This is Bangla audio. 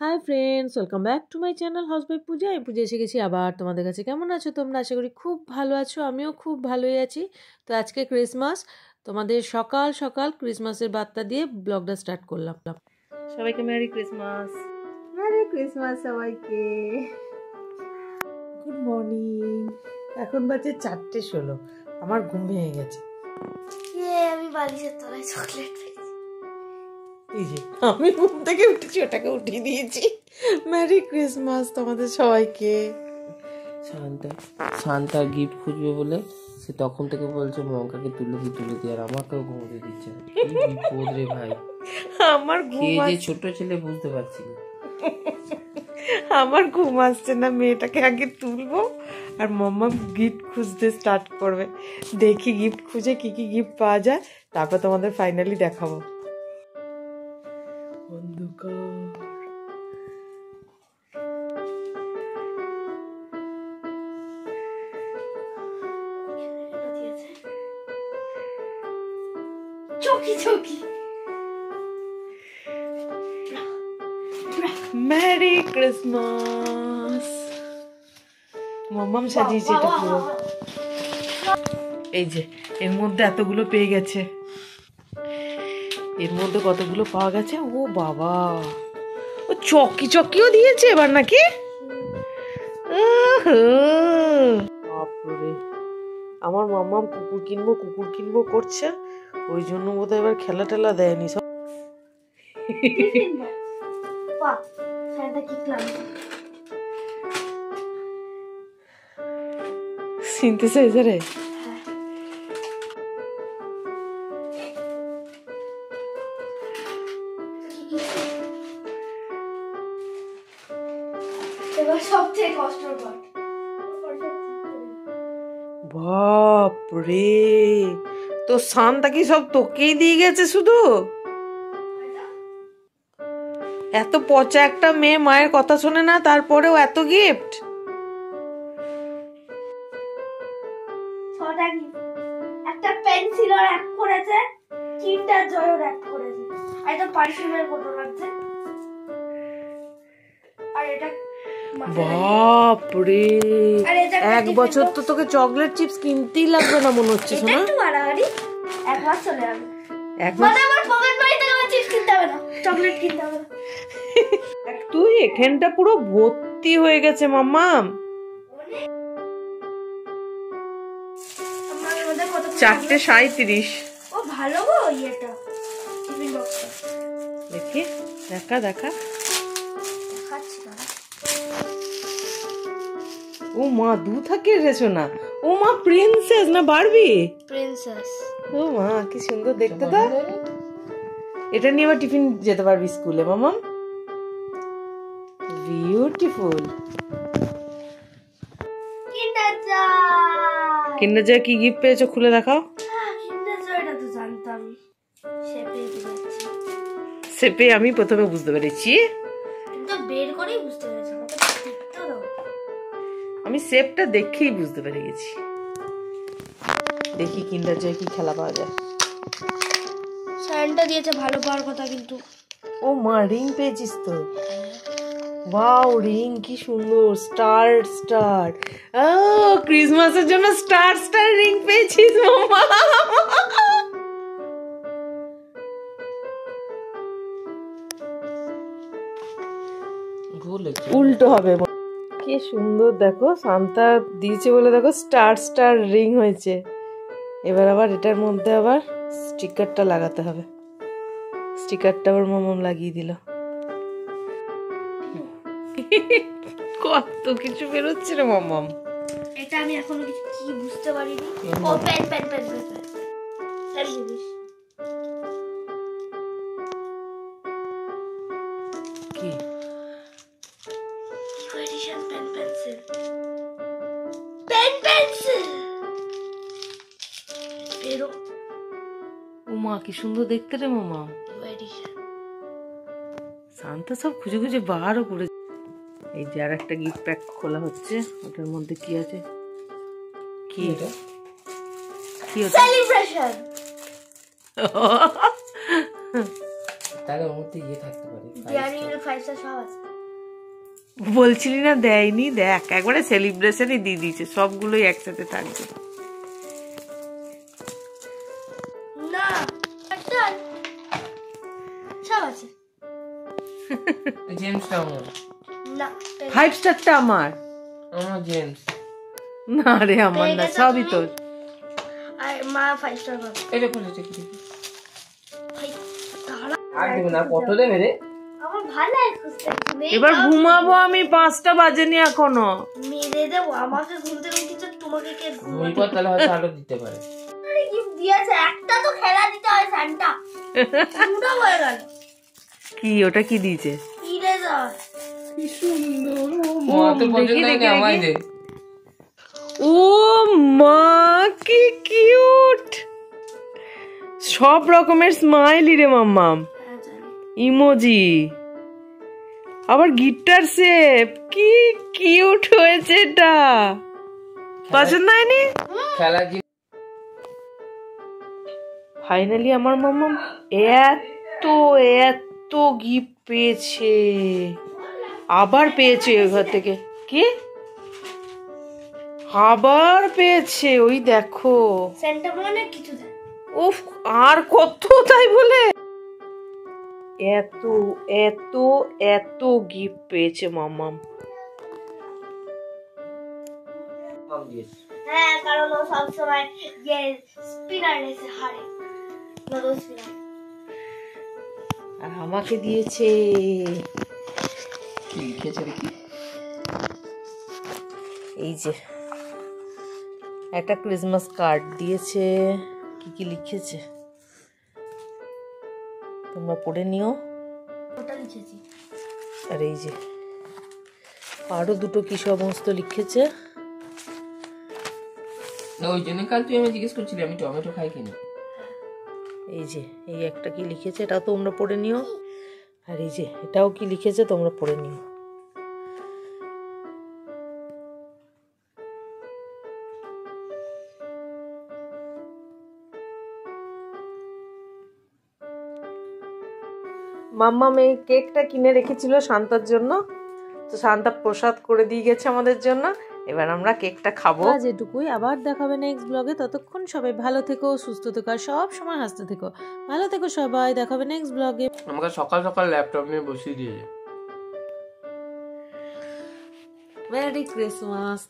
High friends, welcome back to my channel house by Puja. আমি পূজা এসে গেছি আবার তোমাদের কাছে। কেমন আছো তোমরা? আশা করি খুব ভালো আছো, আমিও খুব ভালোই আছি। তো আজকে ক্রিসমাস, তোমাদের সকাল সকাল ক্রিসমাসের বার্তা দিয়ে ব্লগটা স্টার্ট করলাম। সবাইকে মেরি ক্রিসমাস। মেরি ক্রিসমাস সবাইকে। Good morning. এখন বাজে 4:16। আমার ঘুম ভেঙে গেছে। আমি বালিশের তলায় চকলেট পেয়েছি। এই যে আমি ঘুম থেকে উঠেছি, ওটাকে উঠিয়ে দিয়েছি। মেরি ক্রিসমাস তোমাদের সবাইকে। শান্তা গিফট খুঁজবে বলে সে তখন থেকে বলছে মঙ্কাকে তুলে দি, আর আমাকেও ঘুমোতে দিচ্ছে না। কি বিপদ রে ভাই, আমার ঘুম যে ছোট ছেলে বুঝতে পারছি না। আমার ঘুম আসছে না, মেয়েটাকে আগে তুলবো আর মাম্মা গিফট খুঁজতে স্টার্ট করবে। দেখি গিফট খুঁজে কি কি গিফট পাওয়া যায়, তারপর তোমাদের ফাইনালি দেখাবো। অন্ধকার। চকি চকি। Merry Christmas. মাম্মাম সাজিয়েছে এটা পুরো। এই যে এর মধ্যে এতগুলো পেয়ে গেছে। এর মধ্যে কতগুলো পাওয়া গেছে। ও বাবা, ও চকি চকিও দিয়েছে এবার নাকি। বাপরে, আমার মাম্মাম কুকুর কিনবো করছে, ওই জন্য বোধহয় এবার খেলা টেলা দেয়নি সব। সিনথেসাইজারে এবার সবচেয়ে কষ্টের পার্ট। বাপরে, তো শান্তা কি সব তোকেই দিয়ে গেছে শুধু? এত পচা একটা মেয়ে, মায়ের কথা শোনে না, তারপরেও এত গিফট। ছটা গিফট, একটা পেন্সিল র‍্যাপ করেছে, কিন্ডার জয় র‍্যাপ করেছে, আর এটা পারফিউমের বোতল আছে, আর এটা বাপরে, এক বছর তো তোকে চকলেট চিপস কিনতেই লাগবে না মনে হচ্ছে। শোনা একটু বাড়াবাড়ি, এক মাস চলে যাবে। মানে আমার পকেট মানি থেকে আমার চিপস কিনতে হবে না, চকলেট কিনতে হবে না। তুই এখানটা পুরো ভর্তি হয়ে গেছে মাম্মাম। 4:37। ও ভালো গো এটা টিফিন বক্সটা। দেখি, দেখা দেখাচ্ছি না। ও মা, দু থাকে রেছো না। ও মা, প্রিন্সেস না বারবি? প্রিন্সেস। ও মা, কি সুন্দর দেখতে তো। এটা নিয়ে আবার টিফিন যেতে পারবি স্কুলে মামাম। বিউটিফুল। কিন্ডার জয় কি গিফট পেয়েছো খুলে দেখাও। কিন্ডার জয়টা তো জানতাম, সেপে আমি প্রথমে বুঝতে পেরেছি, কিন্তু বের করেই বুঝতে পেরেছি। দেখতে দাও, আমি শেপটা দেখেই বুঝতে পেরে গেছি। দেখি কিন্ডার জয় কি খেলা পাওয়া যায়। সাইনটা দিয়েছে ভালো পাওয়ার কথা, কিন্তু ও মা, রিং পেয়েছিস তো। ওয়াও, রিং কি সুন্দর, স্টার। ও, ক্রিসমাসের জন্য স্টার রিং পেয়েছিস মামা। উল্টো হবে। কি সুন্দর দেখো, শান্তা দিয়েছে বলে দেখো স্টার রিং হয়েছে। এবার আবার এটার মধ্যে আবার স্টিকারটা লাগাতে হবে। স্টিকারটা আবার মামাম লাগিয়ে দিল। কত কিছু বেরোচ্ছে রে মামাম। এটা আমি এখনো কিছু কি বুঝতে পারিনি। ও পেন সরি জিনিস কি এডিশন পেন্সিল বেরো। ও মা, কি সুন্দর দেখতে রে মামাম। এডিশন শান্তা সব খুঁজে বারও করে। এই যে আর একটা গিফট প্যাক খোলা হচ্ছে, ওটার মধ্যে কি আছে? কি এটা? কি সেলিব্রেশন। তাহলে ওর মধ্যে ইয়ে থাকতে পারে ডেয়ারি মিল্ক 5 স্টার সব আছে। বলছিলি না দেয়নি, দেখ একবারে সেলিব্রেশনই দিয়ে দিয়েছে, সবগুলোই একসাথে থাকবে। না একটা সব আছে। জেমসটা আমার না 5 স্টারটা আমার জেমস না রে, আমার না, সবই তোর। আর মা 5 স্টার পাবে। এটা খুলেছে কি ভাই তারা আর দেবে না, কত দেবে রে? আমার ভালো লাগে খুঁজতে। এবার ঘুমাবো আমি, 5টা বাজেনি এখনো। মেরে দেবো, আমাকে ঘুম থেকে উঠেছে, তোমাকে কে ঘুমিয়ে পর তাহলে হয়তো আরো দিতে পারে। গিফট দিয়েছে? একটা তো খেলা দিতে হয় সান্টা, দুটো হয়ে গেল। কি ওটা কি দিয়েছে? ইরেজার। কি সুন্দর, মা তো পছন্দ হয়নি, আমায় দে। ও মা কি কিউট, সব রকমের স্মাইলি রে মাম্মাম, ইমোজি, আবার গিটার শেপ, কি কিউট হয়েছে এটা। পছন্দ হয়নি? খেলার জিনিস ফাইনালি আমার মাম্মাম এত এত গিফট পেয়েছে, আবার পেয়েছে ওই ঘর থেকে। কি আবার পেয়েছে? ওই দেখো, সেন্টা মনে কিছু দেয়। উফ, আর কত তাই বলে এত এত এত গিফট পেয়েছে মাম্মাম। হ্যাঁ, কারণ ও সবসময় যে স্পিনার এসে হারে, নতুন স্পিনার। আর আমাকে দিয়েছে কি লিখেছে দেখি? এই যে একটা ক্রিসমাস কার্ড দিয়েছে, কি কি লিখেছে তোমরা পড়ে নিও। ওটা লিখেছি। আর এই যে আরো দুটো কি সমস্ত লিখেছে। না ওই জন্য কাল তুই আমি জিজ্ঞেস করছিলি আমি টমেটো খাই কিনা। এই যে এই একটা কি লিখেছে, এটাও তোমরা পড়ে নিও। আর এই যে এটাও কি লিখেছে তোমরা পড়ে নিও। মাম্মা এই কেকটা কিনে রেখেছিল শান্তার জন্য, তো শান্তা প্রসাদ করে দিয়ে গেছে আমাদের জন্য। এবার আমরা কেকটা খাবো। আজ এটুকুই, আবার দেখাবে নেক্সট ব্লগে। ততক্ষণ সবাই ভালো থেকো, সুস্থ থেকো, আর সব সময় হাসতে থেকো। ভালো থেকো সবাই, দেখাবে নেক্সট ব্লগে। আমাকে সকাল সকাল ল্যাপটপ নিয়ে বসিয়ে দিয়েছে। Merry Christmas.